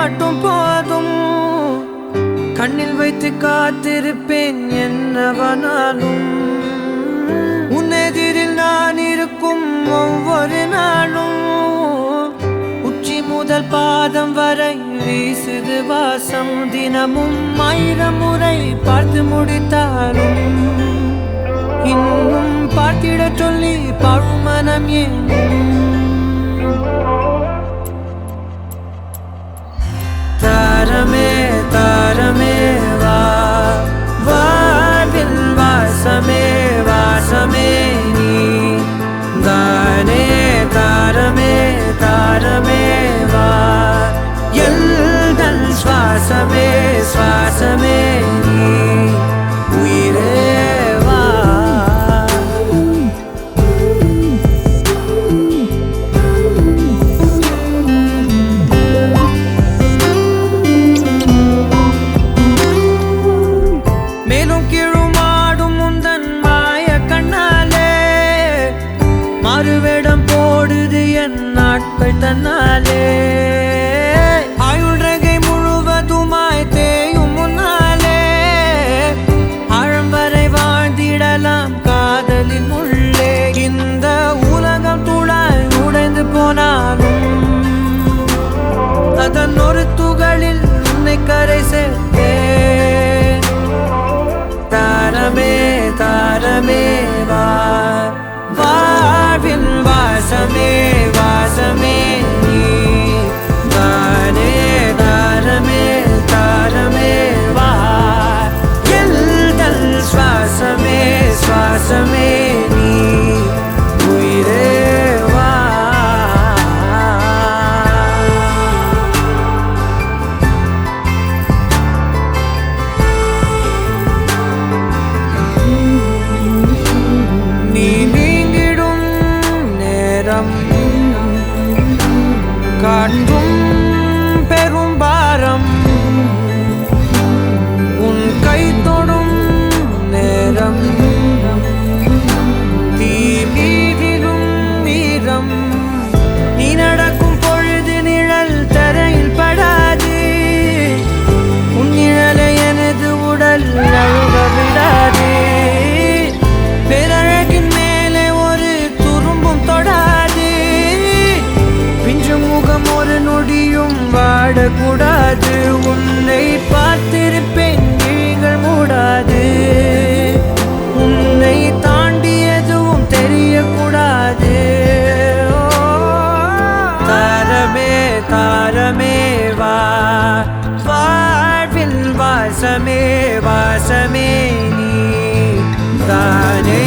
மட்டும் போதும். கண்ணில் வைத்து காத்திருப்பேன் என்னவனாலும். உன்னெதிரில் நான் இருக்கும் ஒவ்வொரு நாளும். உச்சி முதல் பாதம் வரை வீசுது வாசம். தினமும் 1000 முறை பார்த்து முடித்தாலும் இன்னும் பார்த்திட சொல்லி பழுமனம் ஏனும். தாரமே தாரமே வா, வாழ்வில் வாசமே வாசமே நீ தானே. தாரமே தாரமே வா, எல்தல் சுவாசமே சுவாசமே நீ உயிரே வா. மேலும் கீழுமாடும் முந்தன் மாய கண்ணாலே மாறுவேடம் போடுது என் நாட்கள் தன்னாலே. ஆயுள் ரகை முழுவதுமாய் தேயும் முன்னாலே ஆழம் வரை வாழ்ந்திடலாம் காதலின் உள்ளே. இந்த உலகம் துளாய் உடைந்து போனாலும் அதன் ஒரு துகளில் உன்னை கரை சேர்த்தேன். தாரமே தாரமே வா, வாழ்வின் வாசமே வாசமே நீ தானே. தாரமே தாரமே வா, எல்தல் சுவாசமே சுவாசமே நீ உயிரே வா. நீ நீங்கிடும் நேரம் காட்டும் பெரும் பாரம். உன் கை தொடும் நேரம் தீ மீதிலும் மீறம். நீ நடக்கும் பொழுது நிழல் தரையில் படாது. உன் நிழலை எனது உடல் அழுக விடாது. பேரழகின் மேலே ஒரு துரும்பும் தொடாது. பிஞ்சு முகம் ஒரு நொடியும் வாடக்கூடாது. உன்னை பார்த்திருப்பேன் விழிகள் மூடாது. உன்னை தாண்டி எதுவும் தெரியக்கூடாது. தாரமே தாரமே வா, வாழ்வில் வாசமே வாசமே நீ தானே.